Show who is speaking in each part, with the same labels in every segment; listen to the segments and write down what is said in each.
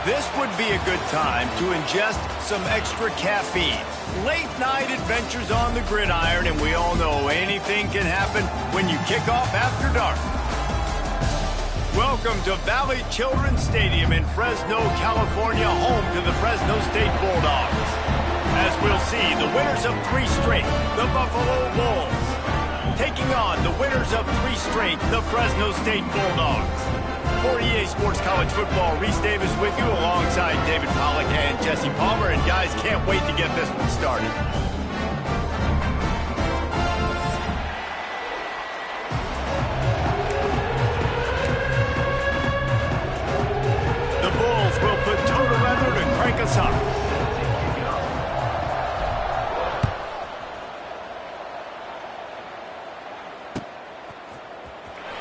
Speaker 1: This would be a good time to ingest some extra caffeine. Late night adventures on the gridiron, and we all know anything can happen when you kick off after dark. Welcome to Valley Children's Stadium in Fresno, California, home to the Fresno State Bulldogs. As we'll see, the winners of 3 straight, the Buffalo Bulls, taking on the winners of 3 straight, the Fresno State Bulldogs. For EA Sports College Football, Reese Davis with you alongside David Pollack and Jesse Palmer. And guys, can't wait to get this one started. The Bulls will put toe to leather to crank us up.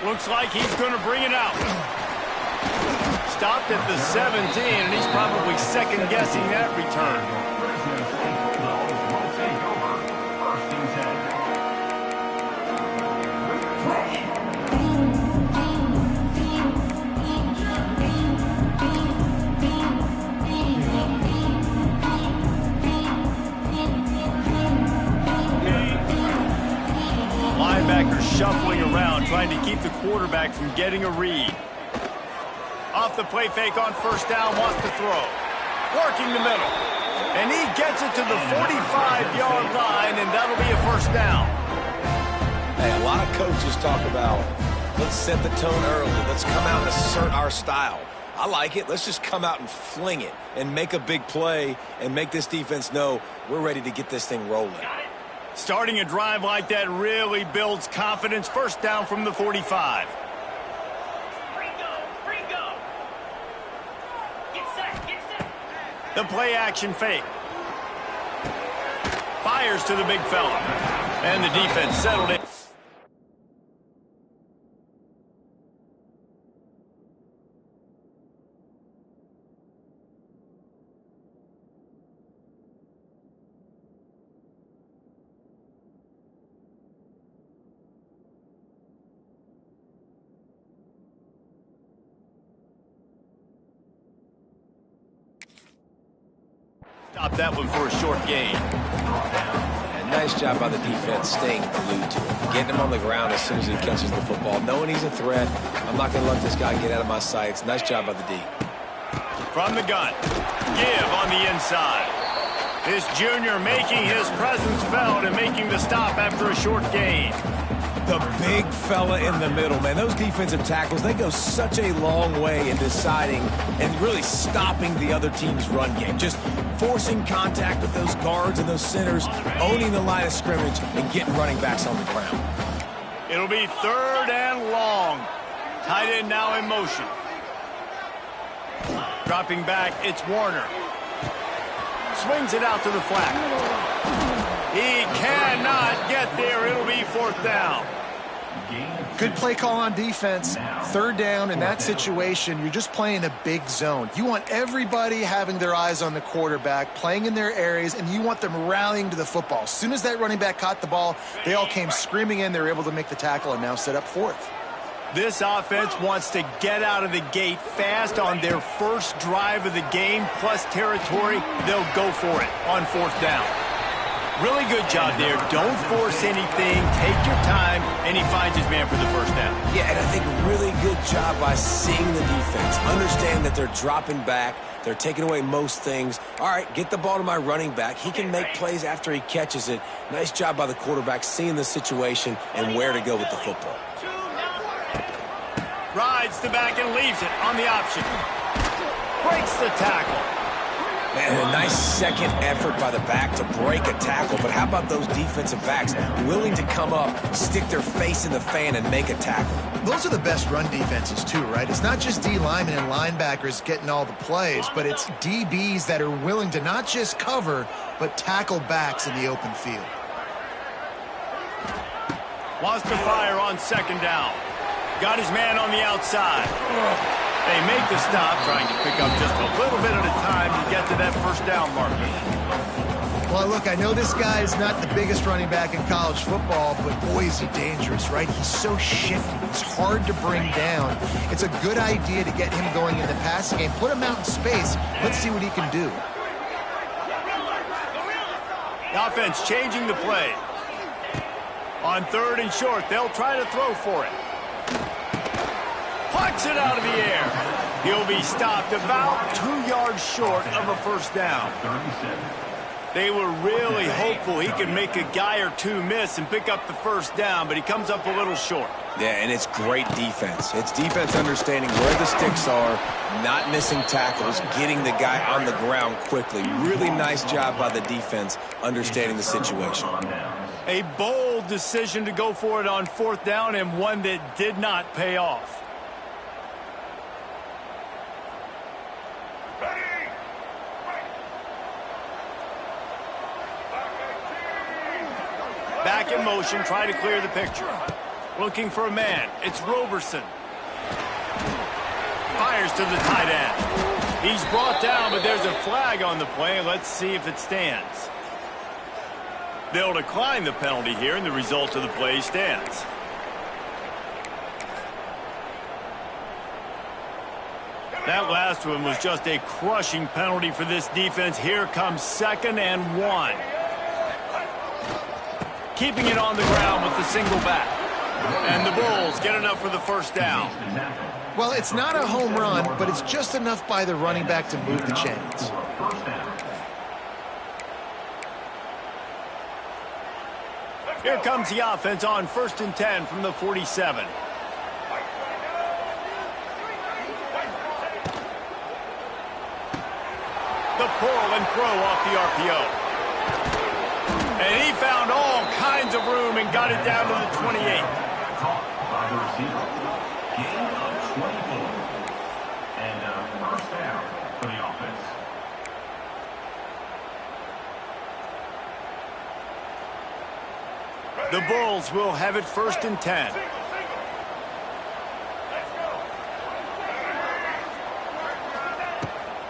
Speaker 1: Looks like he's going to bring it out. Stopped at the 17, and he's probably second-guessing that return. Linebackers shuffling around, trying to keep the quarterback from getting a read. Off the play fake on first down, wants to throw. Working the middle. And he gets it to the 45-yard line, and that'll be a first down.
Speaker 2: Hey, a lot of coaches talk about, let's set the tone early. Let's come out and assert our style. I like it. Let's just come out and fling it and make a big play and make this defense know we're ready to get this thing rolling.
Speaker 1: Starting a drive like that really builds confidence. First down from the 45. The play action fake. Fires to the big fella. And the defense settled in. Stop that one for a short gain.
Speaker 2: And nice job by the defense staying glued to him. Getting him on the ground as soon as he catches the football. Knowing he's a threat. I'm not going to let this guy get out of my sights. Nice job by the D.
Speaker 1: From the gun. Give on the inside. This junior making his presence felt and making the stop after a short gain.
Speaker 2: The big fella in the middle, man. Those defensive tackles, they go such a long way in deciding and really stopping the other team's run game. Just forcing contact with those guards and those centers, owning the line of scrimmage, and getting running backs on the ground.
Speaker 1: It'll be 3rd and long. Tight end now in motion. Dropping back, it's Warner. Swings it out to the flat. He cannot get there. It'll be 4th down.
Speaker 3: Good play call on defense. 3rd down in that situation, you're just playing a big zone. You want everybody having their eyes on the quarterback, playing in their areas, and you want them rallying to the football. As soon as that running back caught the ball, they all came screaming in. They were able to make the tackle and now set up 4th.
Speaker 1: This offense wants to get out of the gate fast on their first drive of the game, plus territory. They'll go for it on 4th down. Really good job there. Don't force anything. Take your time, and he finds his man for the first down.
Speaker 2: Yeah, and I think really good job by seeing the defense. Understand that they're dropping back. They're taking away most things. All right, get the ball to my running back. He can make plays after he catches it. Nice job by the quarterback seeing the situation and where to go with the football.
Speaker 1: Rides the back and leaves it on the option. Breaks the tackle.
Speaker 2: And a nice second effort by the back to break a tackle. But how about those defensive backs willing to come up, stick their face in the fan, and make a tackle?
Speaker 3: Those are the best run defenses, too, right? It's not just D linemen and linebackers getting all the plays, but it's DBs that are willing to not just cover, but tackle backs in the open field.
Speaker 1: Wants to fire on 2nd down. Got his man on the outside. They make the stop, trying to pick up just a little bit at a time to get to that first down marker.
Speaker 3: Well, look, I know this guy is not the biggest running back in college football, but boy, is he dangerous, right? He's so shifty. He's hard to bring down. It's a good idea to get him going in the passing game. Put him out in space. Let's see what he can do.
Speaker 1: The offense changing the play. On 3rd and short, they'll try to throw for it. Pucks it out of the air. He'll be stopped about 2 yards short of a first down. They were really hopeful he could make a guy or two miss and pick up the first down, but he comes up a little short.
Speaker 2: Yeah, and it's great defense. It's defense understanding where the sticks are, not missing tackles, getting the guy on the ground quickly. Really nice job by the defense understanding the situation.
Speaker 1: A bold decision to go for it on 4th down, and one that did not pay off. Back in motion, try to clear the picture. Looking for a man. It's Roberson. Fires to the tight end. He's brought down, but there's a flag on the play. Let's see if it stands. They'll decline the penalty here, and the result of the play stands. That last one was just a crushing penalty for this defense. Here comes 2nd and 1. Keeping it on the ground with the single back. And the Bulls get enough for the first down.
Speaker 3: Well, it's not a home run, but it's just enough by the running back to move the chains.
Speaker 1: Here comes the offense on 1st and 10 from the 47. The pull and throw off the RPO. And he found all kinds of room and got it down to the 28.
Speaker 4: Caught by the receiver. Gain of 24. And a first down for the offense.
Speaker 1: The Bulls will have it 1st and 10.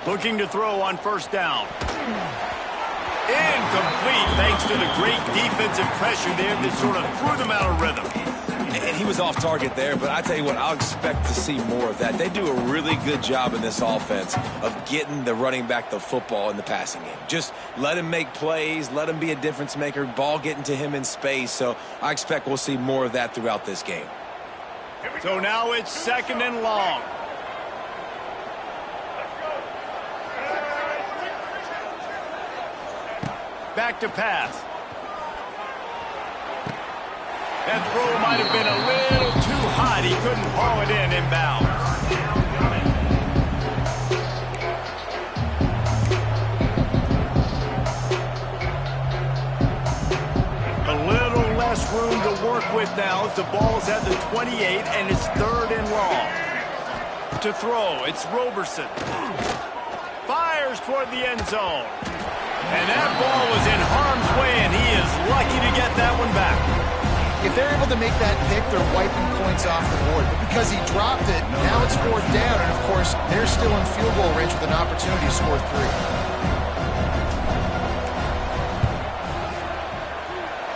Speaker 1: Looking to throw on 1st down. Incomplete thanks to the great defensive pressure there that sort of threw them out of rhythm.
Speaker 2: And he was off target there, but I tell you what, I'll expect to see more of that. They do a really good job in this offense of getting the running back the football in the passing game. Just let him make plays, let him be a difference maker, ball getting to him in space. So I expect we'll see more of that throughout this game.
Speaker 1: So now it's 2nd and long. Back to pass. That throw might have been a little too hot. He couldn't haul it in inbounds. A little less room to work with now as the ball's at the 28 and it's 3rd and long. To throw, it's Roberson. Fires toward the end zone. And that ball was in harm's way, and he is lucky to get that one back.
Speaker 3: If they're able to make that pick, they're wiping points off the board. But because he dropped it, now it's 4th down, and of course, they're still in field goal range with an opportunity to score 3.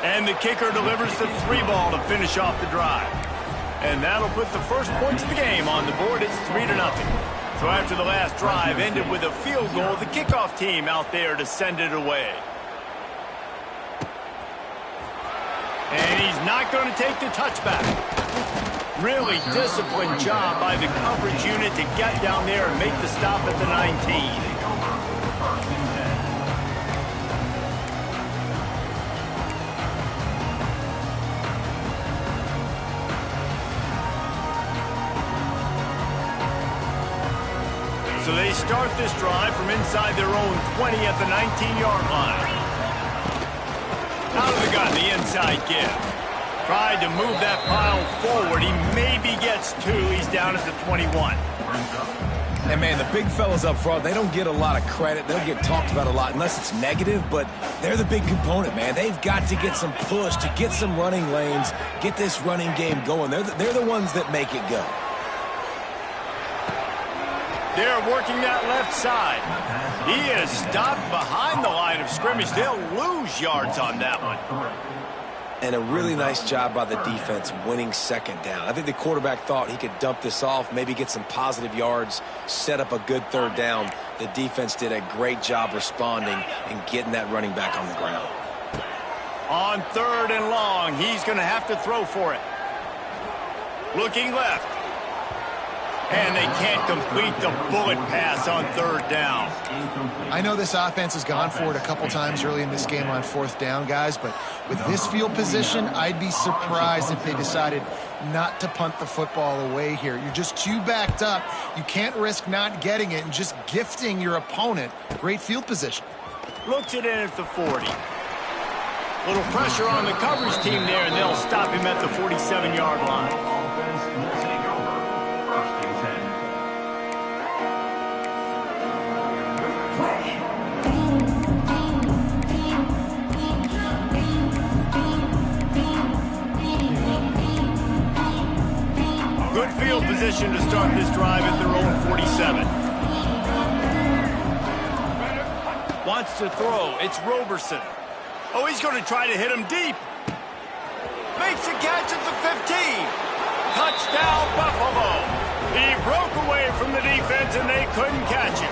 Speaker 1: And the kicker delivers the 3 ball to finish off the drive. And that'll put the first points of the game on the board. It's 3-0. So after the last drive ended with a field goal, the kickoff team out there to send it away. And he's not going to take the touchback. Really disciplined job by the coverage unit to get down there and make the stop at the 19. So they start this drive from inside their own 20 at the 19-yard line. Out of the gun, the inside give. Tried to move that pile forward. He maybe gets 2. He's down at the 21.
Speaker 2: And, man, the big fellas up front, they don't get a lot of credit. They'll get talked about a lot unless it's negative, but they're the big component, man. They've got to get some push, to get some running lanes, get this running game going. They're the ones that make it go.
Speaker 1: They're working that left side. He is stopped behind the line of scrimmage. They'll lose yards on that one.
Speaker 2: And a really nice job by the defense winning second down. I think the quarterback thought he could dump this off, maybe get some positive yards, set up a good third down. The defense did a great job responding and getting that running back on the ground.
Speaker 1: On 3rd and long, he's going to have to throw for it. Looking left. And they can't complete the bullet pass on 3rd down.
Speaker 3: I know this offense has gone for it a couple times early in this game on 4th down, guys, but with this field position, I'd be surprised if they decided not to punt the football away here. You're just too backed up. You can't risk not getting it and just gifting your opponent great field position.
Speaker 1: Looks it in at the 40. Little pressure on the coverage team there, and they'll stop him at the 47-yard line. Good field position to start this drive at their own 47. Wants to throw. It's Roberson. Oh, he's going to try to hit him deep. Makes a catch at the 15. Touchdown, Buffalo. He broke away from the defense, and they couldn't catch him.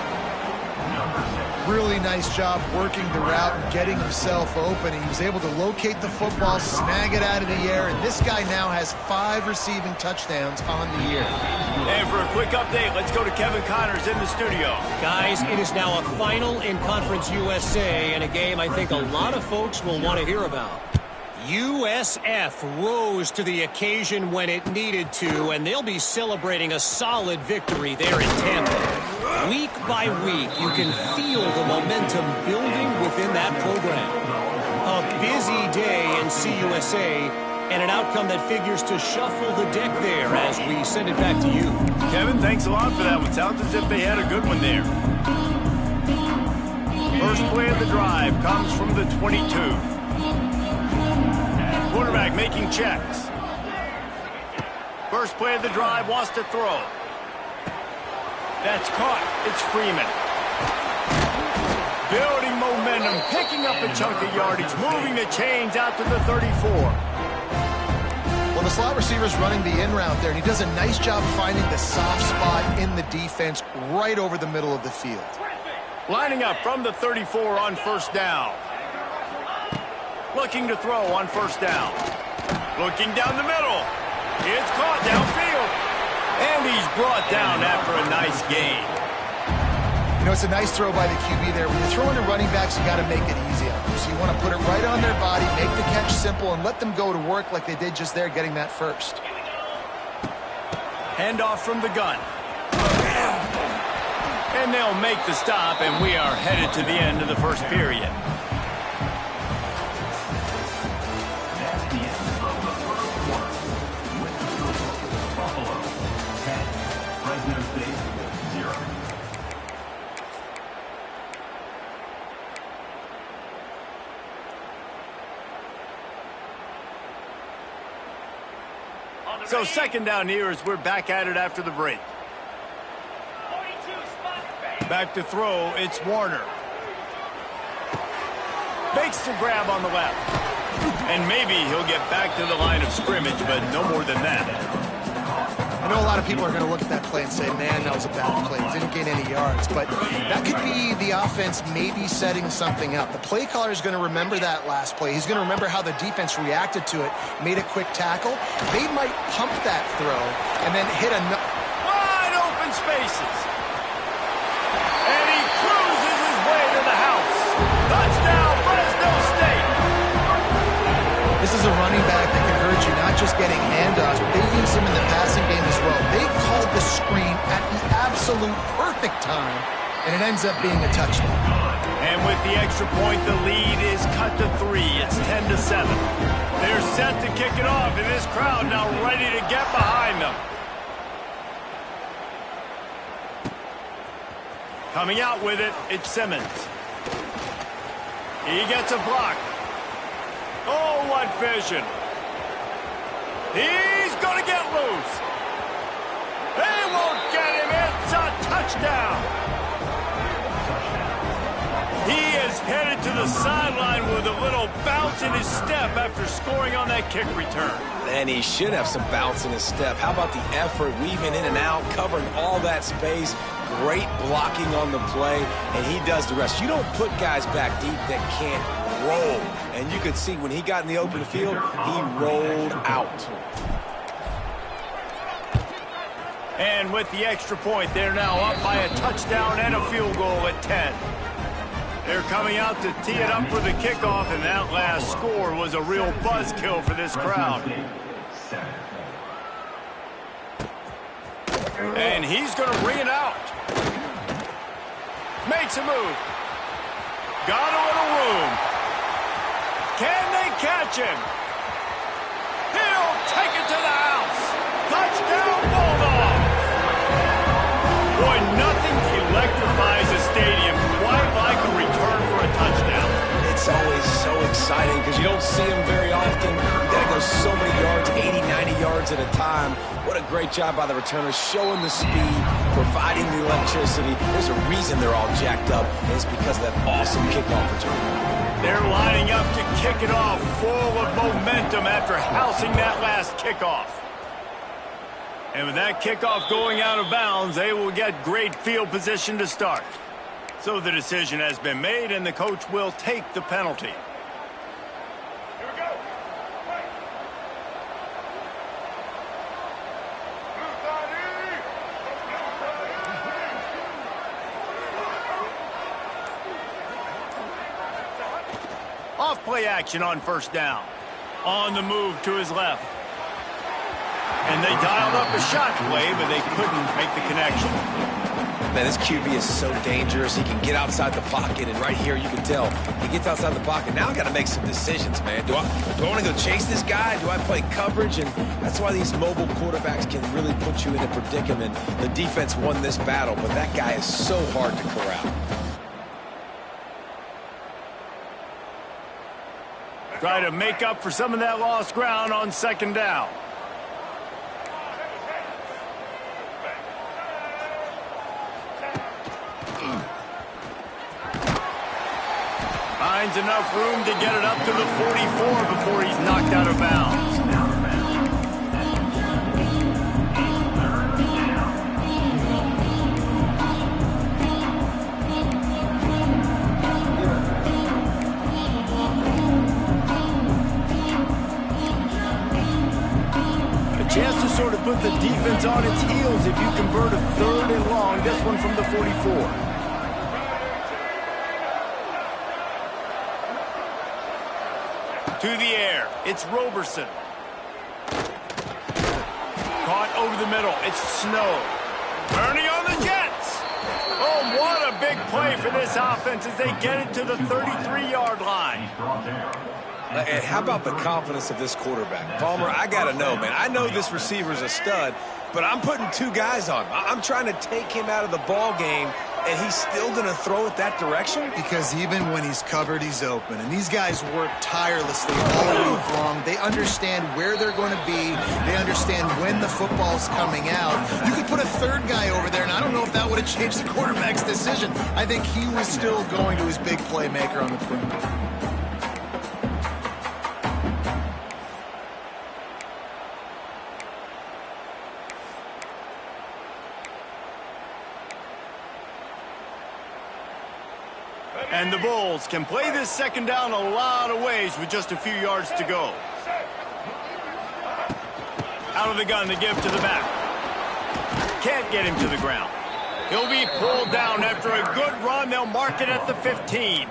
Speaker 3: Really nice job working the route and getting himself open. He was able to locate the football, snag it out of the air, and this guy now has 5 receiving touchdowns on the year.
Speaker 1: And for a quick update, let's go to Kevin Connors in the studio.
Speaker 5: Guys, it is now a final in Conference USA and a game I think a lot of folks will want to hear about. USF rose to the occasion when it needed to, and they'll be celebrating a solid victory there in Tampa. Week by week, you can feel the momentum building within that program. A busy day in CUSA, and an outcome that figures to shuffle the deck there as we send it back to you.
Speaker 1: Kevin, thanks a lot for that one. Sounds as if they had a good one there. First play of the drive comes from the 22. Quarterback making checks. First play of the drive, wants to throw. That's caught. It's Freeman. Building momentum, picking up a chunk of yardage, moving the chains out to the 34.
Speaker 3: Well, the slot receiver's running the in route there, and he does a nice job finding the soft spot in the defense right over the middle of the field.
Speaker 1: Lining up from the 34 on first down. Looking to throw on first down. Looking down the middle. It's caught downfield. And he's brought down after a nice gain.
Speaker 3: You know, it's a nice throw by the QB there. When you're throwing to running backs, you got to make it easy on them. So you want to put it right on their body, make the catch simple, and let them go to work like they did just there, getting that first.
Speaker 1: Handoff from the gun. And they'll make the stop, and we are headed to the end of the first period. So second down here as we're back at it after the break. Back to throw, it's Warner. Makes the grab on the left. And maybe he'll get back to the line of scrimmage, but no more than that.
Speaker 3: I know a lot of people are going to look at that play and say, man, that was a bad play. Didn't gain any yards. But that could be the offense maybe setting something up. The play caller is going to remember that last play. He's going to remember how the defense reacted to it, made a quick tackle. They might pump that throw and then hit a
Speaker 1: wide open spaces. And he cruises his way to the house. Touchdown, Fresno State.
Speaker 3: This is a running back that can hurt you, not just getting handoffs, but they use him in the passing game as well. They called the screen at the absolute perfect time, and it ends up being a touchdown.
Speaker 1: And with the extra point, the lead is cut to 3. It's 10-7. They're set to kick it off, and this crowd now ready to get behind them. Coming out with it, it's Simmons. He gets a block. Oh, what vision. He's going to get loose. They won't get him. It's a touchdown. Headed to the sideline with a little bounce in his step after scoring on that kick return.
Speaker 2: And he should have some bounce in his step. How about the effort, weaving in and out, covering all that space. Great blocking on the play, and he does the rest. You don't put guys back deep that can't roll. And you could see when he got in the open field, he rolled out.
Speaker 1: And with the extra point, they're now up by a touchdown and a field goal at 10. They're coming out to tee it up for the kickoff, and that last score was a real buzzkill for this crowd. And he's going to bring it out. Makes a move. Got a little room. Can they catch him? He'll take it to the house. Touchdown, Bulldogs. Boy, nothing electrifies a stadium quite like a return for a touchdown.
Speaker 2: It's always so exciting because you don't see them very often. You got to go so many yards, 80, 90 yards at a time. What a great job by the returners, showing the speed, providing the electricity. There's a reason they're all jacked up, and it's because of that awesome kickoff return.
Speaker 1: They're lining up to kick it off, full of momentum after housing that last kickoff. And with that kickoff going out of bounds, they will get great field position to start. So the decision has been made, and the coach will take the penalty. Here we go. Off play action on first down. On the move to his left. And they dialed up a shot play, but they couldn't make the connection.
Speaker 2: Man, this QB is so dangerous. He can get outside the pocket, and right here you can tell he gets outside the pocket. Now I got to make some decisions, man. Do I want to go chase this guy? Do I play coverage? And that's why these mobile quarterbacks can really put you in a predicament. The defense won this battle, but that guy is so hard to corral.
Speaker 1: Try to make up for some of that lost ground on second down. Finds enough room to get it up to the 44 before he's knocked out of bounds. A chance to sort of put the defense on its heels if you convert a third and long. This one from the 44. To the air, it's Roberson. Caught over the middle, it's Snow. Bernie on the Jets. Oh, what a big play for this offense as they get it to the 33-yard line.
Speaker 2: And how about the confidence of this quarterback? Palmer, I got to know, man. I know this receiver's a stud, but I'm putting two guys on him. I'm trying to take him out of the ball game, and he's still going to throw it that direction?
Speaker 3: Because even when he's covered, he's open. And these guys work tirelessly all week long. They understand where they're going to be. They understand when the football's coming out. You could put a third guy over there, and I don't know if that would have changed the quarterback's decision. I think he was still going to his big playmaker on the perimeter.
Speaker 1: And the Bulls can play this second down a lot of ways with just a few yards to go. Out of the gun to give to the back. Can't get him to the ground. He'll be pulled down after a good run. They'll mark it at the 15.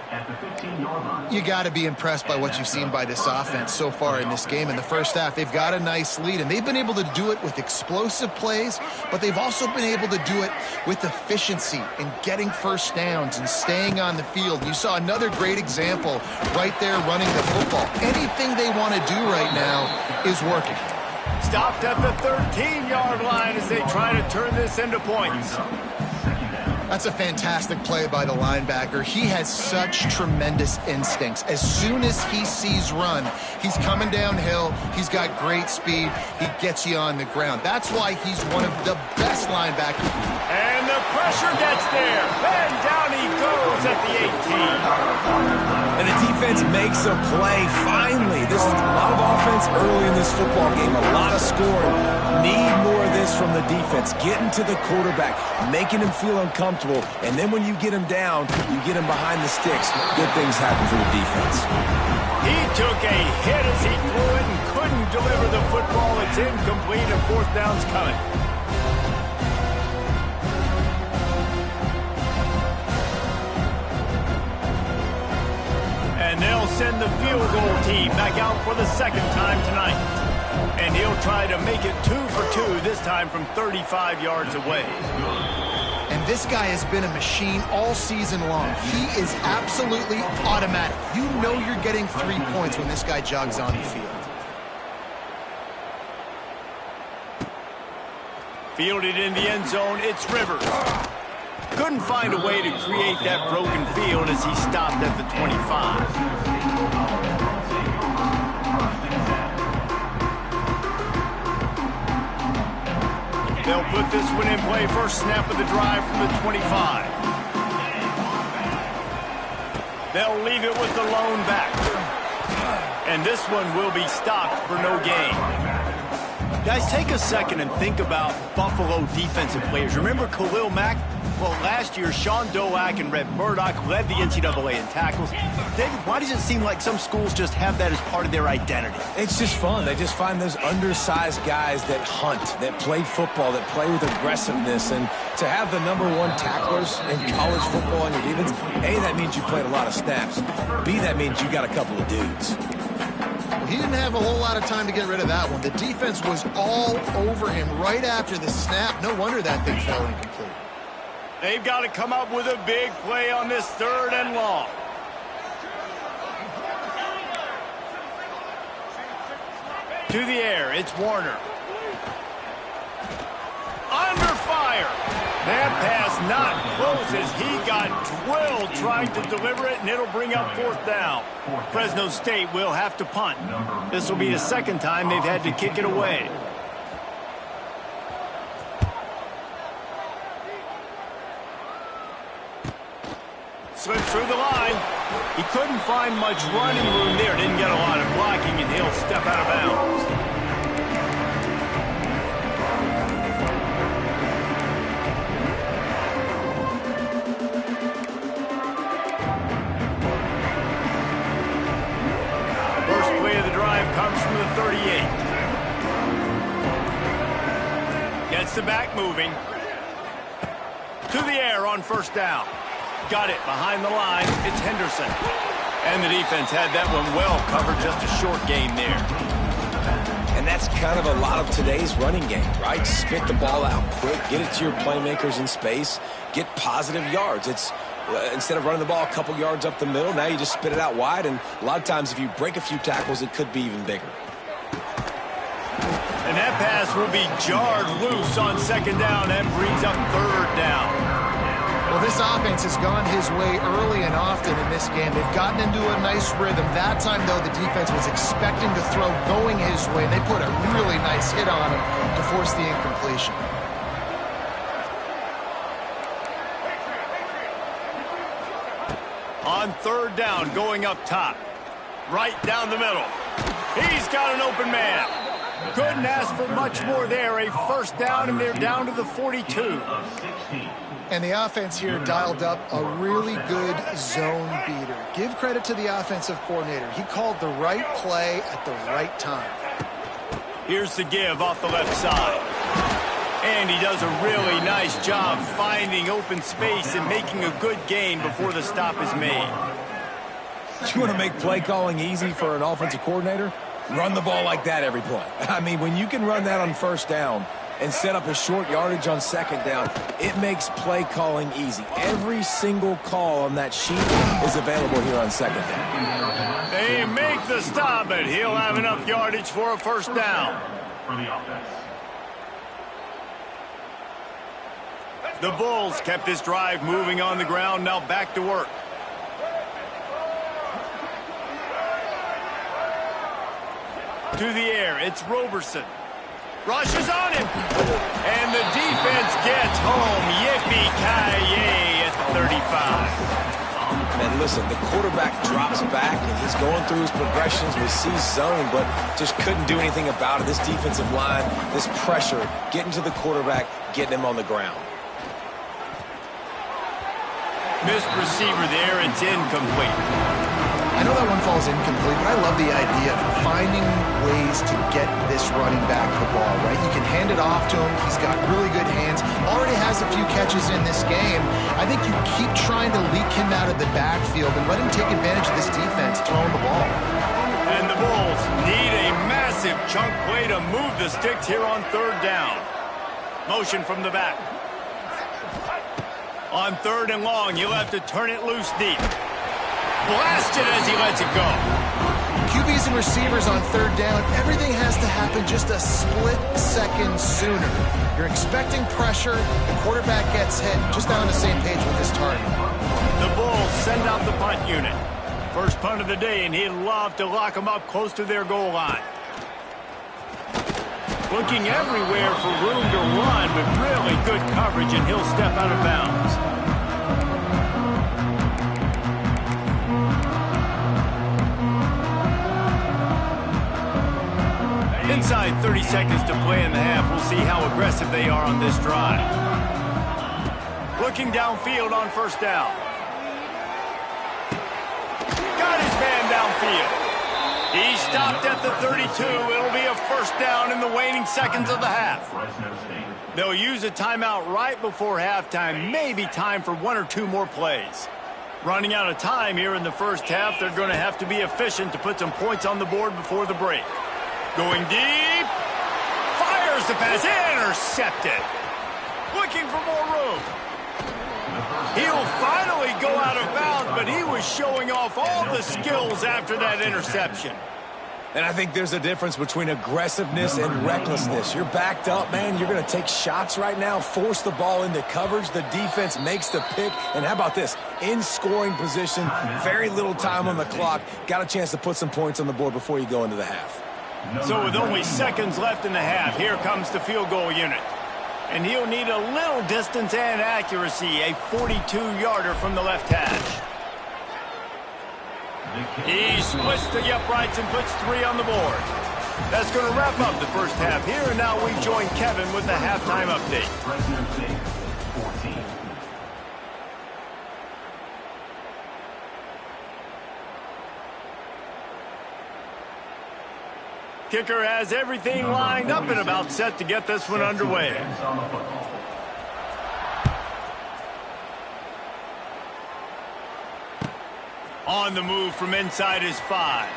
Speaker 3: You got to be impressed by what you've seen by this offense so far in this game. In the first half, they've got a nice lead, and they've been able to do it with explosive plays, but they've also been able to do it with efficiency and getting first downs and staying on the field. You saw another great example right there running the football. Anything they want to do right now is working.
Speaker 1: Stopped at the 13-yard line as they try to turn this into points.
Speaker 3: That's a fantastic play by the linebacker. He has such tremendous instincts. As soon as he sees run, he's coming downhill. He's got great speed. He gets you on the ground. That's why he's one of the best linebackers.
Speaker 1: And the pressure gets there. And down he goes at the 18.
Speaker 2: And the defense makes a play. Finally, this is a lot of offense early in this football game. A lot of scoring. Need more of this from the defense. Getting to the quarterback, making him feel uncomfortable. And then when you get him down, you get him behind the sticks. Good things happen for the defense.
Speaker 1: He took a hit as he threw it and couldn't deliver the football. It's incomplete and fourth down's coming. And they'll send the field goal team back out for the second time tonight. And he'll try to make it 2 for 2, this time from 35 yards away.
Speaker 3: And this guy has been a machine all season long. He is absolutely automatic. You know you're getting 3 points when this guy jogs on the field.
Speaker 1: Fielded in the end zone, it's Rivers. Couldn't find a way to create that broken field as he stopped at the 25. They'll put this one in play. First snap of the drive from the 25. They'll leave it with the lone back. And this one will be stopped for no gain. Guys, take a second and think about Buffalo defensive players. Remember Khalil Mack? Well, last year, Sean Doak and Red Murdoch led the NCAA in tackles. David, why does it seem like some schools just have that as part of their identity?
Speaker 2: It's just fun. They just find those undersized guys that hunt, that play football, that play with aggressiveness. And to have the #1 tacklers in college football on your defense, A, that means you played a lot of snaps. B, that means you got a couple of dudes.
Speaker 3: He didn't have a whole lot of time to get rid of that one. The defense was all over him right after the snap. No wonder that thing fell incomplete.
Speaker 1: They've got to come up with a big play on this 3rd and long. To the air, it's Warner. Under fire. That pass not close as he got drilled trying to deliver it, and it'll bring up 4th down. Fresno State will have to punt. This will be the second time they've had to kick it away. Slips through the line. He couldn't find much running room there. Didn't get a lot of blocking, and he'll step out of bounds. First play of the drive comes from the 38. Gets the back moving. To the air on 1st down. Got it behind the line. It's Henderson. And the defense had that one well covered. Just a short gain there.
Speaker 2: And that's kind of a lot of today's running game, right? Spit the ball out quick. Get it to your playmakers in space. Get positive yards. It's instead of running the ball a couple yards up the middle, now you just spit it out wide. And a lot of times if you break a few tackles, it could be even bigger.
Speaker 1: And that pass will be jarred loose on 2nd down and brings up 3rd down.
Speaker 3: Well, this offense has gone his way early and often in this game. They've gotten into a nice rhythm. That time, though, the defense was expecting to throw going his way. They put a really nice hit on him to force the incompletion.
Speaker 1: On 3rd down, going up top. Right down the middle. He's got an open man. Couldn't ask for much more there. A 1st down, and they're down to the 42.
Speaker 3: And the offense here dialed up a really good zone beater. Give credit to the offensive coordinator. He called the right play at the right time.
Speaker 1: Here's the give off the left side. And he does a really nice job finding open space and making a good gain before the stop is made.
Speaker 2: You want to make play calling easy for an offensive coordinator? Run the ball like that every play. I mean, when you can run that on 1st down and set up a short yardage on 2nd down, it makes play calling easy. Every single call on that sheet is available here on 2nd down.
Speaker 1: They make the stop, and he'll have enough yardage for a 1st down.
Speaker 4: For the offense.
Speaker 1: The Bulls kept this drive moving on the ground, now back to work. To the air, it's Roberson. Rushes on him. And the defense gets home. Yippee-ki-yay at the 35.
Speaker 2: Man, listen, the quarterback drops back, and he's going through his progressions. We see zone, but just couldn't do anything about it. This defensive line, this pressure, getting to the quarterback, getting him on the ground.
Speaker 1: Missed receiver there. It's incomplete.
Speaker 3: I know that one falls incomplete, but I love the idea of finding ways to get this running back the ball, right? You can hand it off to him. He's got really good hands. Already has a few catches in this game. I think you keep trying to leak him out of the backfield and let him take advantage of this defense throwing the ball.
Speaker 1: And the Bulls need a massive chunk play to move the sticks here on third down. Motion from the back. On third and long, you'll have to turn it loose deep. Blasted as he lets it go.
Speaker 3: QBs and receivers on third down, everything has to happen just a split second sooner. You're expecting pressure, the quarterback gets hit, just not on the same page with his target.
Speaker 1: The Bulls send out the punt unit. First punt of the day, and he'd love to lock them up close to their goal line. Looking everywhere for room to run with really good coverage, and he'll step out of bounds. Inside 30 seconds to play in the half. We'll see how aggressive they are on this drive. Looking downfield on first down. Got his man downfield. He stopped at the 32. It'll be a first down in the waning seconds of the half. They'll use a timeout right before halftime. Maybe time for one or two more plays. Running out of time here in the first half. They're going to have to be efficient to put some points on the board before the break. Going deep. Fires the pass. Intercepted. Looking for more room. He'll finally go out of bounds, but he was showing off all the skills after that interception.
Speaker 2: And I think there's a difference between aggressiveness and recklessness. You're backed up, man. You're going to take shots right now, force the ball into coverage. The defense makes the pick. And how about this? In scoring position, very little time on the clock. Got a chance to put some points on the board before you go into the half.
Speaker 1: So with only seconds left in the half, here comes the field goal unit. And he'll need a little distance and accuracy, a 42-yarder from the left hash. He splits the uprights and puts 3 on the board. That's going to wrap up the first half here, and now we join Kevin with the halftime update. Kicker has everything lined up and about set to get this one underway. On the move from inside his 5.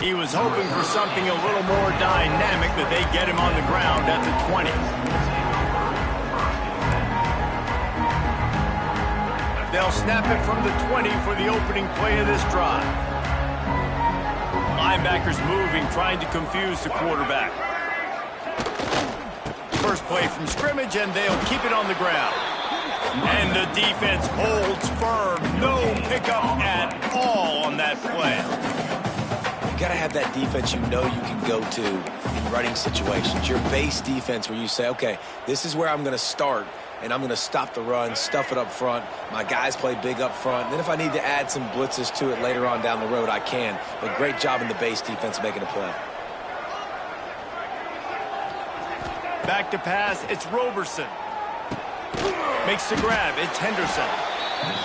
Speaker 1: He was hoping for something a little more dynamic, but they get him on the ground at the 20. They'll snap it from the 20 for the opening play of this drive. Linebackers moving, trying to confuse the quarterback. First play from scrimmage, and they'll keep it on the ground. And the defense holds firm. No pickup at all on that play.
Speaker 2: You got to have that defense you know you can go to in running situations. Your base defense where you say, okay, this is where I'm going to start, and I'm going to stop the run, stuff it up front. My guys play big up front. And then if I need to add some blitzes to it later on down the road, I can. But great job in the base defense making a play.
Speaker 1: Back to pass, it's Roberson. Makes the grab, it's Henderson.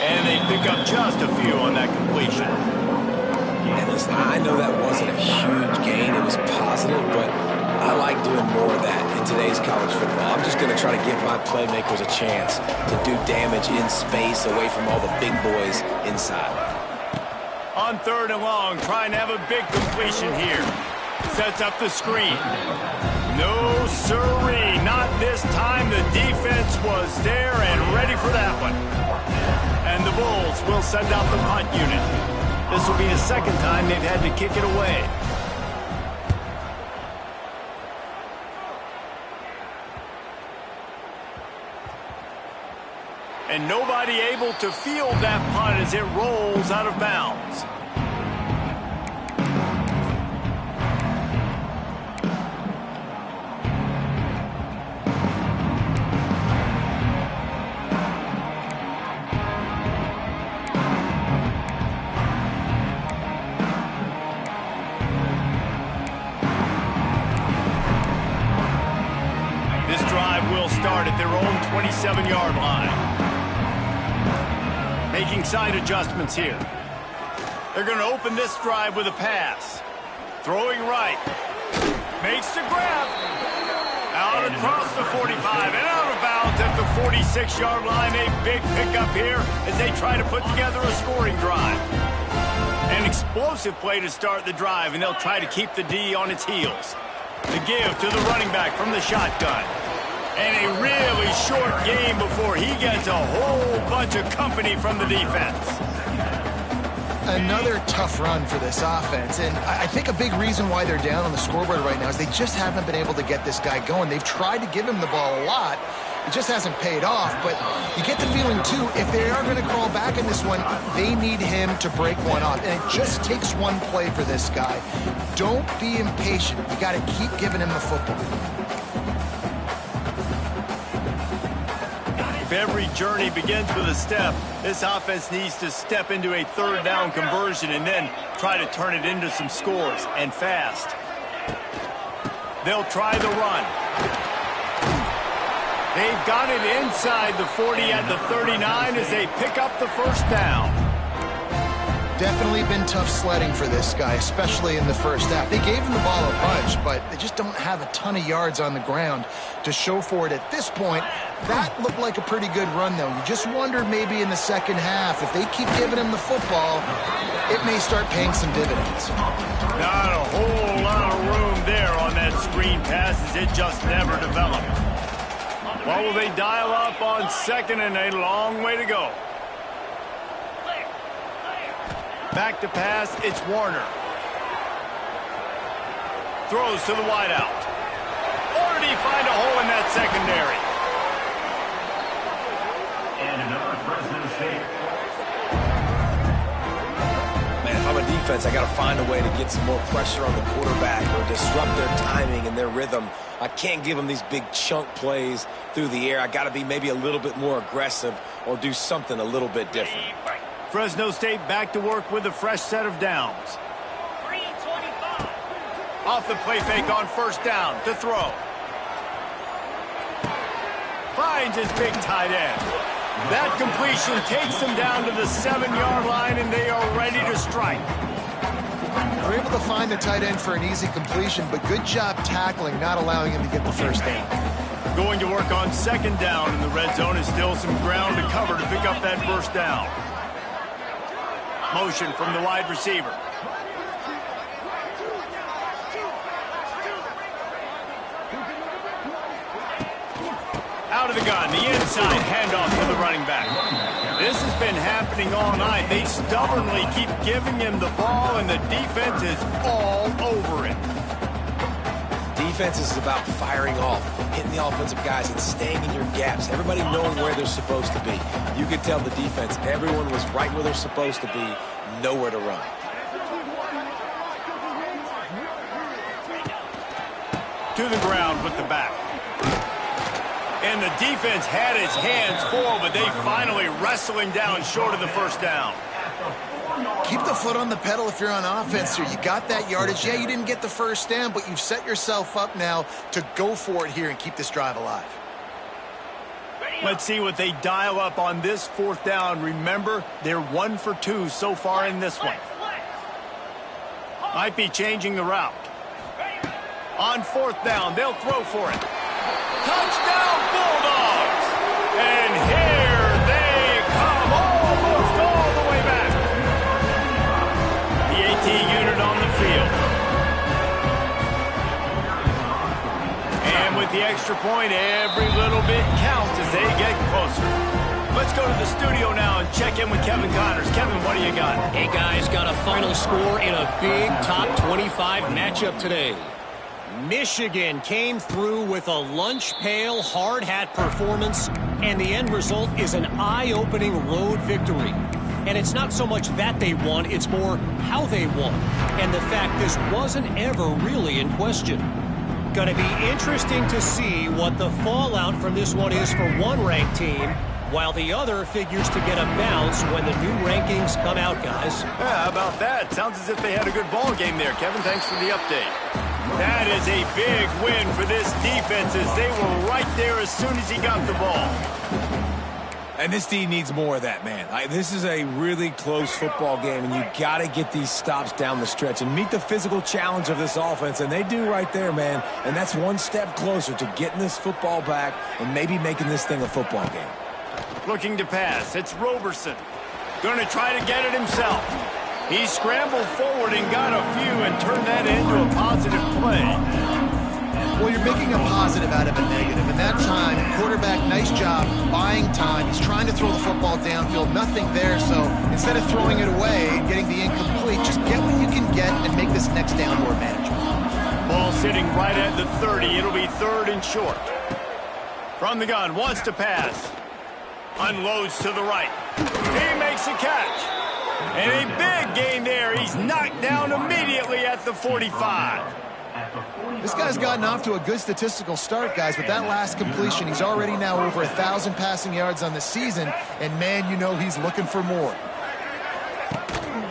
Speaker 1: And they pick up just a few on that completion.
Speaker 2: And listen, I know that wasn't a huge gain. It was positive, but I like doing more of that in today's college football. I'm just going to try to give my playmakers a chance to do damage in space away from all the big boys inside.
Speaker 1: On third and long, trying to have a big completion here. Sets up the screen. No siree, not this time. The defense was there and ready for that one. And the Bulls will send out the punt unit. This will be the second time they've had to kick it away. And nobody able to field that punt as it rolls out of bounds. This drive will start at their own 27-yard line. Making side adjustments here. They're going to open this drive with a pass. Throwing right. Makes the grab. Out across the 45 and out of bounds at the 46-yard line. A big pickup here as they try to put together a scoring drive. An explosive play to start the drive, and they'll try to keep the D on its heels. The give to the running back from the shotgun. And a really short game before he gets a whole bunch of company from the defense.
Speaker 3: Another tough run for this offense, and I think a big reason why they're down on the scoreboard right now is they just haven't been able to get this guy going. They've tried to give him the ball a lot. It just hasn't paid off, but you get the feeling, too, if they are going to crawl back in this one, they need him to break one off, and it just takes one play for this guy. Don't be impatient. You got to keep giving him the football.
Speaker 1: If every journey begins with a step, this offense needs to step into a third down conversion and then try to turn it into some scores, and fast. They'll try the run. They've got it inside the 40 at the 39 as they pick up the first down.
Speaker 3: Definitely been tough sledding for this guy, especially in the first half. They gave him the ball a bunch, but they just don't have a ton of yards on the ground to show for it at this point. That looked like a pretty good run, though. You just wonder maybe in the second half, if they keep giving him the football, it may start paying some dividends.
Speaker 1: Not a whole lot of room there on that screen pass as it just never developed. Well, will they dial up on second and a long way to go? Back to pass, it's Warner. Throws to the wideout. Or did he find a hole in that secondary?
Speaker 4: And another Fresno State.
Speaker 2: Man, if I'm a defense, I got to find a way to get some more pressure on the quarterback or disrupt their timing and their rhythm. I can't give them these big chunk plays through the air. I got to be maybe a little bit more aggressive or do something a little bit different.
Speaker 1: Fresno State back to work with a fresh set of downs. Off the play fake on first down to throw. Finds his big tight end. That completion takes them down to the 7-yard line, and they are ready to strike.
Speaker 3: They're able to find the tight end for an easy completion, but good job tackling, not allowing him to get the first down.
Speaker 1: Going to work on second down in the red zone is still some ground to cover to pick up that first down. Motion from the wide receiver. Out of the gun, the inside handoff to the running back. This has been happening all night. They stubbornly keep giving him the ball, and the defense is all over it.
Speaker 2: Defense is about firing off, hitting the offensive guys and staying in your gaps. Everybody knowing where they're supposed to be. You could tell the defense, everyone was right where they're supposed to be, nowhere to run.
Speaker 1: To the ground with the back. And the defense had its hands full, but they finally wrestle him down short of the first down.
Speaker 3: Keep the foot on the pedal if you're on offense here. You got that yardage. Yeah, you didn't get the first down, but you've set yourself up now to go for it here and keep this drive alive.
Speaker 1: Let's see what they dial up on this fourth down. Remember, they're 1 for 2 so far in this one. Might be changing the route. On fourth down, they'll throw for it. Touchdown, Bulldogs! And here they come, almost all the way back. The AT unit on the field. And with the extra point, every little bit counts as they get closer. Let's go to the studio now and check in with Kevin Connors. Kevin, what do you got?
Speaker 5: Hey, guys, got a final score in a big top 25 matchup today. Michigan came through with a lunch pail hard hat performance and the end result is an eye-opening road victory. And it's not so much that they won, it's more how they won. And the fact this wasn't ever really in question. Going to be interesting to see what the fallout from this one is for one ranked team, while the other figures to get a bounce when the new rankings come out, guys.
Speaker 1: Yeah, how about that? Sounds as if they had a good ball game there, Kevin. Thanks for the update. That is a big win for this defense as they were right there as soon as he got the ball.
Speaker 2: And this D needs more of that, man. This is a really close football game, and you got to get these stops down the stretch and meet the physical challenge of this offense, and they do right there, man. And that's one step closer to getting this football back and maybe making this thing a football game.
Speaker 1: Looking to pass. It's Roberson. Going to try to get it himself. He scrambled forward and got a few and turned that into a positive play.
Speaker 3: Well, you're making a positive out of a negative. And that time, quarterback, nice job buying time. He's trying to throw the football downfield. Nothing there. So instead of throwing it away and getting the incomplete, just get what you can get and make this next down more manageable.
Speaker 1: Ball sitting right at the 30. It'll be 3rd and short. From the gun, wants to pass. Unloads to the right. He makes a catch. And a big gain there. He's knocked down immediately at the 45.
Speaker 3: This guy's gotten off to a good statistical start, guys. With that last completion, he's already now over 1,000 passing yards on the season. And, man, you know he's looking for more.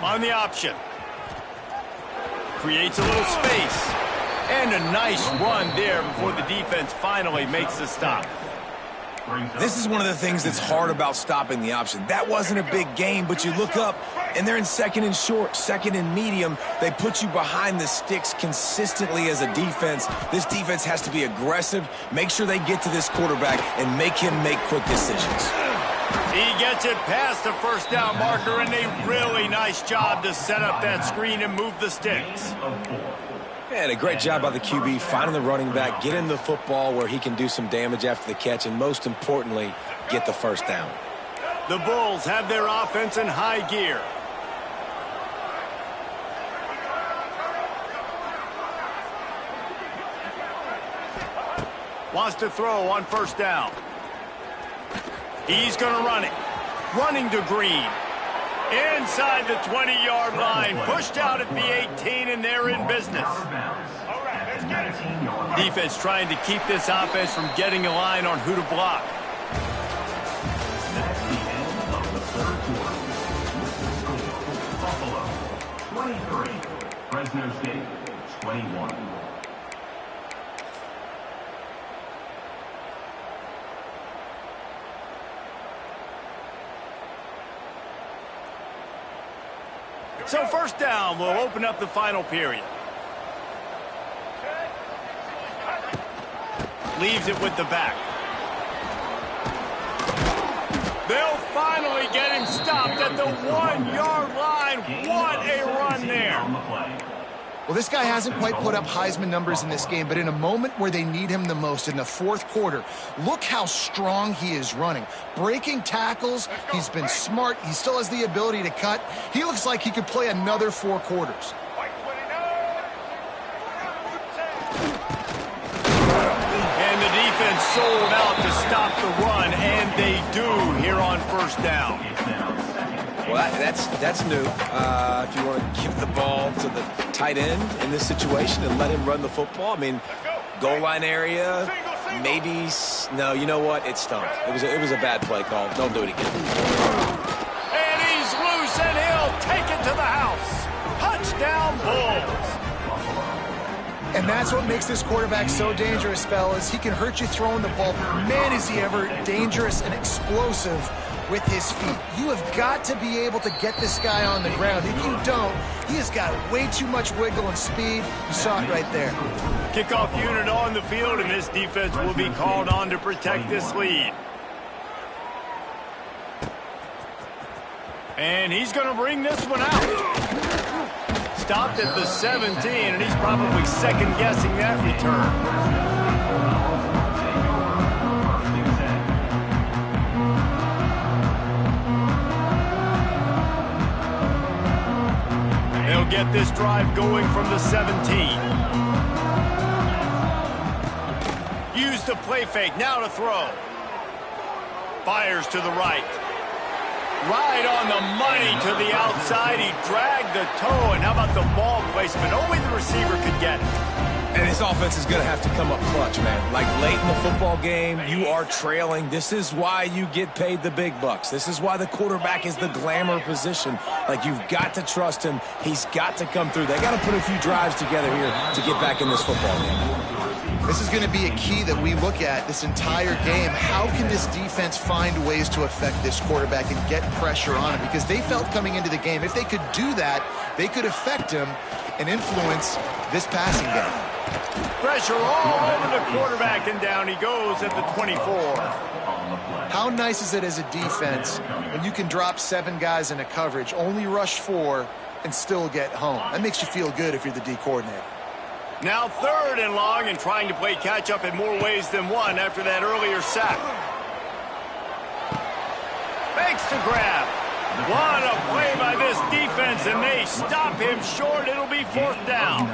Speaker 1: On the option. Creates a little space. And a nice run there before the defense finally makes the stop.
Speaker 2: This is one of the things that's hard about stopping the option. That wasn't a big gain, but you look up, and they're in 2nd and short, 2nd and medium. They put you behind the sticks consistently as a defense. This defense has to be aggressive, make sure they get to this quarterback, and make him make quick decisions.
Speaker 1: He gets it past the first down marker, and a really nice job to set up that screen and move the sticks.
Speaker 2: And a great job by the QB finding the running back, getting the football where he can do some damage after the catch, and most importantly, get the first down.
Speaker 1: The Bulls have their offense in high gear. Wants to throw on 1st down. He's going to run it. Running to Green. Inside the 20-yard line. Pushed out at the 18, and they're in business. Defense trying to keep this offense from getting a line on who to block.
Speaker 4: That's the end of the 3rd quarter. Buffalo, 23. Fresno State, 21.
Speaker 1: So 1st down will open up the final period. Leaves it with the back. They'll finally get him stopped at the 1-yard line. What a run there.
Speaker 3: Well, this guy hasn't quite put up Heisman numbers in this game, but in a moment where they need him the most, in the 4th quarter, look how strong he is running. Breaking tackles, he's been smart, he still has the ability to cut. He looks like he could play another 4 quarters.
Speaker 1: And the defense sold out to stop the run, and they do here on 1st down.
Speaker 2: Well, that's new. If you want to give the ball to the tight end in this situation and let him run the football, I mean, goal line area, maybe. No, you know what? It stunk. It was a bad play call. Don't do it again.
Speaker 1: And he's loose, and he'll take it to the house. Touchdown, Bulls.
Speaker 3: And that's what makes this quarterback so dangerous, fellas. He can hurt you throwing the ball. Man, is he ever dangerous and explosive with his feet. You have got to be able to get this guy on the ground. If you don't, he has got way too much wiggle and speed. You saw it right there.
Speaker 1: Kickoff unit on the field, and this defense will be called on to protect this lead. And he's going to bring this one out. Stopped at the 17, and he's probably second-guessing that return. They'll get this drive going from the 17. Use the play fake, now to throw. Fires to the right. Right on the money to the outside. He dragged the toe. And how about the ball placement? Only the receiver could get it.
Speaker 2: And his offense is going to have to come up clutch, man. Like late in the football game, you are trailing. This is why you get paid the big bucks. This is why the quarterback is the glamour position. Like, you've got to trust him. He's got to come through. They got to put a few drives together here to get back in this football game.
Speaker 3: This is going to be a key that we look at this entire game. How can this defense find ways to affect this quarterback and get pressure on him? Because they felt coming into the game, if they could do that, they could affect him and influence this passing game.
Speaker 1: Pressure all over the quarterback, and down he goes at the 24.
Speaker 3: How nice is it as a defense when you can drop 7 guys in a coverage, only rush 4, and still get home? That makes you feel good if you're the D coordinator.
Speaker 1: Now 3rd and long, and trying to play catch-up in more ways than one after that earlier sack. Makes the grab. What a play by this defense, and they stop him short. It'll be 4th down.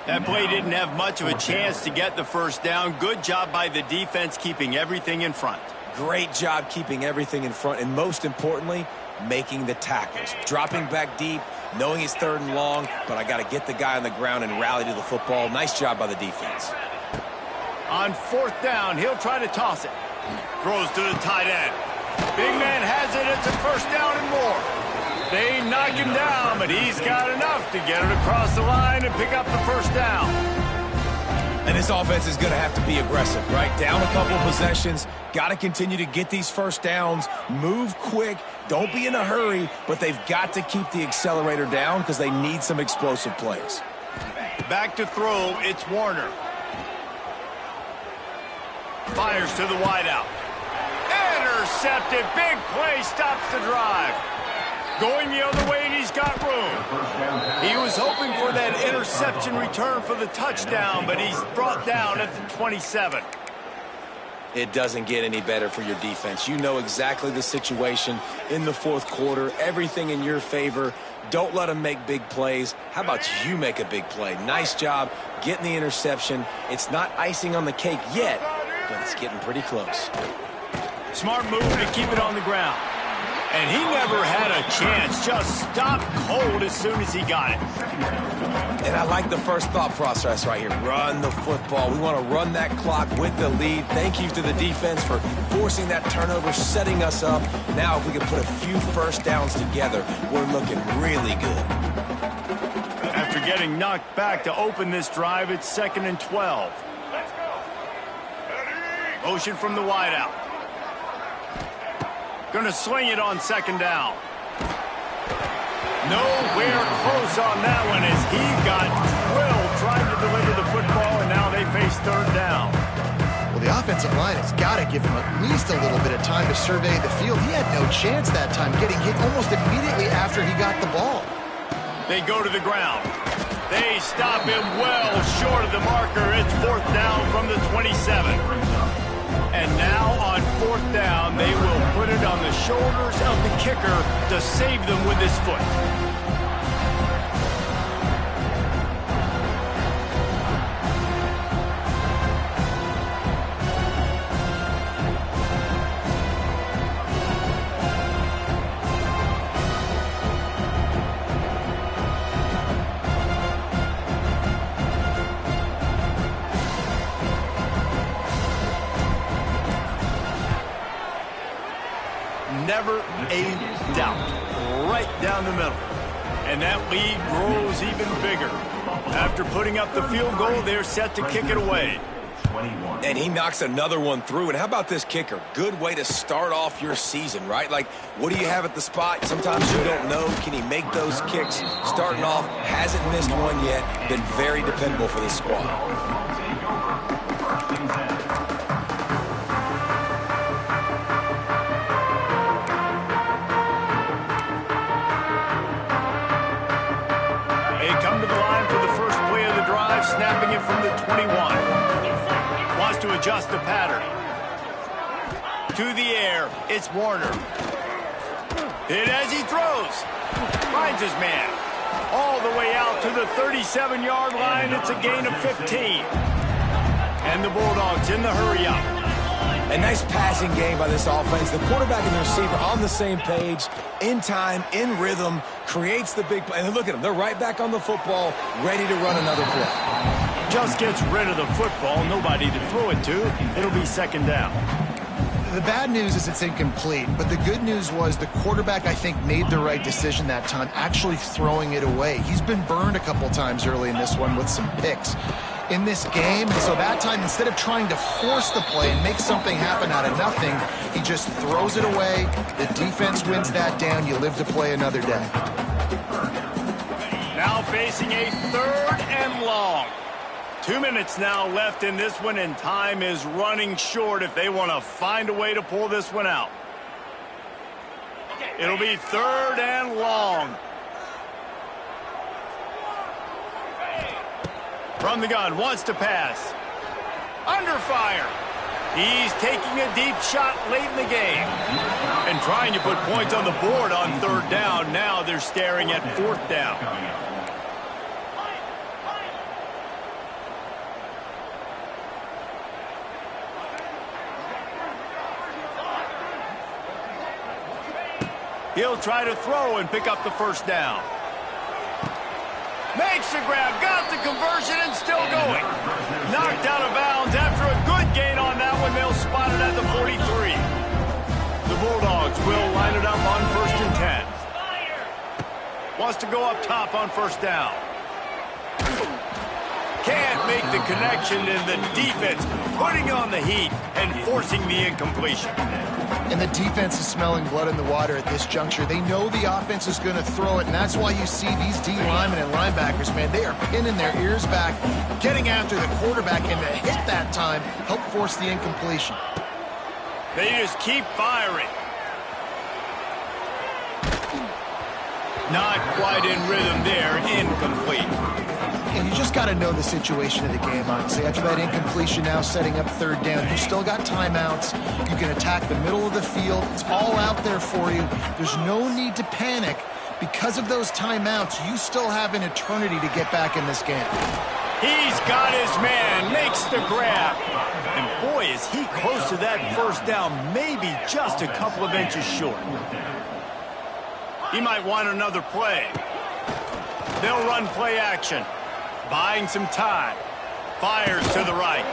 Speaker 1: That play didn't have much of a chance to get the 1st down. Good job by the defense keeping everything in front.
Speaker 2: Great job keeping everything in front, and most importantly, making the tackles. Dropping back deep, knowing it's 3rd and long, but I got to get the guy on the ground and rally to the football. Nice job by the defense.
Speaker 1: On 4th down, he'll try to toss it. Throws to the tight end. Big man has it. It's a 1st down and more. They knock him down, but he's got enough to get it across the line and pick up the 1st down.
Speaker 2: And this offense is going to have to be aggressive, right? Down a couple of possessions. Got to continue to get these 1st downs. Move quick. Don't be in a hurry, but they've got to keep the accelerator down because they need some explosive plays.
Speaker 1: Back to throw. It's Warner. Fires to the wideout. Intercepted. Big play. Stops the drive. Going the other way, and he's got room. He was hoping for that interception return for the touchdown, but he's brought down at the 27.
Speaker 2: It doesn't get any better for your defense. You know exactly the situation in the 4th quarter. Everything in your favor. Don't let them make big plays. How about you make a big play? Nice job getting the interception. It's not icing on the cake yet, but it's getting pretty close.
Speaker 1: Smart move to keep it on the ground. And he never had a chance. Just stopped cold as soon as he got it.
Speaker 2: And I like the first thought process right here. Run the football. We want to run that clock with the lead. Thank you to the defense for forcing that turnover, setting us up. Now if we can put a few 1st downs together, we're looking really good.
Speaker 1: After getting knocked back to open this drive, it's 2nd and 12. Motion from the wideout. Going to swing it on 2nd down. Nowhere close on that one as he got drilled trying to deliver the football, and now they face 3rd down.
Speaker 3: Well, the offensive line has got to give him at least a little bit of time to survey the field. He had no chance that time, getting hit almost immediately after he got the ball.
Speaker 1: They go to the ground. They stop him well short of the marker. It's 4th down from the 27. And now on 4th down, they will put it on the shoulders of the kicker to save them with his foot. Never a doubt. Right down the middle. And that lead grows even bigger. After putting up the field goal, they're set to kick it away.
Speaker 2: And he knocks another one through. And how about this kicker? Good way to start off your season, right? Like, what do you have at the spot? Sometimes you don't know. Can he make those kicks? Starting off, hasn't missed one yet. Been very dependable for this squad.
Speaker 1: Snapping it from the 21. Wants to adjust the pattern. To the air, it's Warner. Hit as he throws. Finds his man. All the way out to the 37-yard line. It's a gain of 15. And the Bulldogs in the hurry up.
Speaker 2: A nice passing game by this offense. The quarterback and the receiver on the same page, in time, in rhythm, creates the big play. And look at them. They're right back on the football, ready to run another play.
Speaker 1: Just gets rid of the football. Nobody to throw it to. It'll be second down.
Speaker 3: The bad news is it's incomplete, but the good news was the quarterback, I think, made the right decision that time, actually throwing it away. He's been burned a couple times early in this one with some picks in this game. So that time, instead of trying to force the play and make something happen out of nothing, he just throws it away. The defense wins that down. You live to play another day.
Speaker 1: Now facing a 3rd and long. 2 minutes now left in this one, and time is running short if they want to find a way to pull this one out. It'll be 3rd and long. From the gun, wants to pass. Under fire. He's taking a deep shot late in the game. And trying to put points on the board on 3rd down. Now they're staring at 4th down. He'll try to throw and pick up the 1st down. Makes the grab, got the conversion, and still going. Knocked out of bounds after a good gain on that one. They'll spot it at the 43. The Bulldogs will line it up on 1st and 10. Wants to go up top on 1st down. Can't make the connection, and the defense putting on the heat and forcing the incompletion.
Speaker 3: And the defense is smelling blood in the water at this juncture. They know the offense is going to throw it, and that's why you see these D linemen and linebackers, man, they are pinning their ears back, getting after the quarterback, and to hit that time, help force the incompletion.
Speaker 1: They just keep firing. Not quite in rhythm there, incomplete.
Speaker 3: And you just got to know the situation of the game, honestly. After that incompletion, now setting up 3rd down, you still got timeouts. You can attack the middle of the field. It's all out there for you. There's no need to panic. Because of those timeouts, you still have an eternity to get back in this game.
Speaker 1: He's got his man, makes the grab. And boy, is he close to that 1st down, maybe just a couple of inches short. He might want another play. They'll run play action. Buying some time. Fires to the right.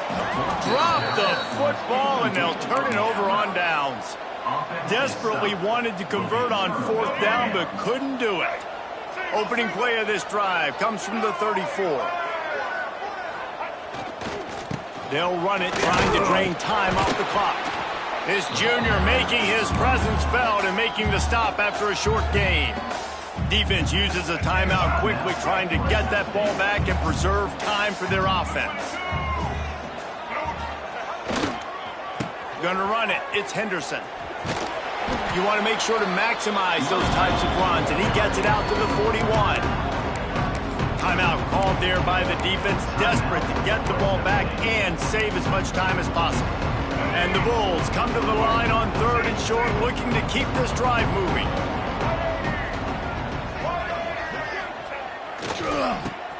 Speaker 1: Drop the football, and they'll turn it over on downs. Desperately wanted to convert on 4th down, but couldn't do it. Opening play of this drive comes from the 34. They'll run it, trying to drain time off the clock. This junior making his presence felt and making the stop after a short gain. Defense uses a timeout quickly, trying to get that ball back and preserve time for their offense. Gonna run it. It's Henderson. You want to make sure to maximize those types of runs, and he gets it out to the 41. Timeout called there by the defense, desperate to get the ball back and save as much time as possible. And the Bulls come to the line on 3rd and short, looking to keep this drive moving.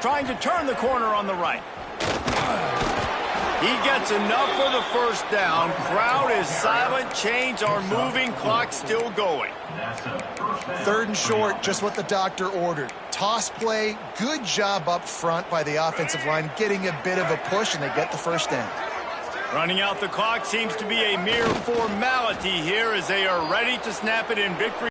Speaker 1: Trying to turn the corner on the right. He gets enough for the 1st down. Crowd is silent. Chains are moving. Clock still going.
Speaker 3: 3rd and short, just what the doctor ordered. Toss play, good job up front by the offensive line, getting a bit of a push, and they get the 1st down.
Speaker 1: Running out the clock seems to be a mere formality here as they are ready to snap it in victory.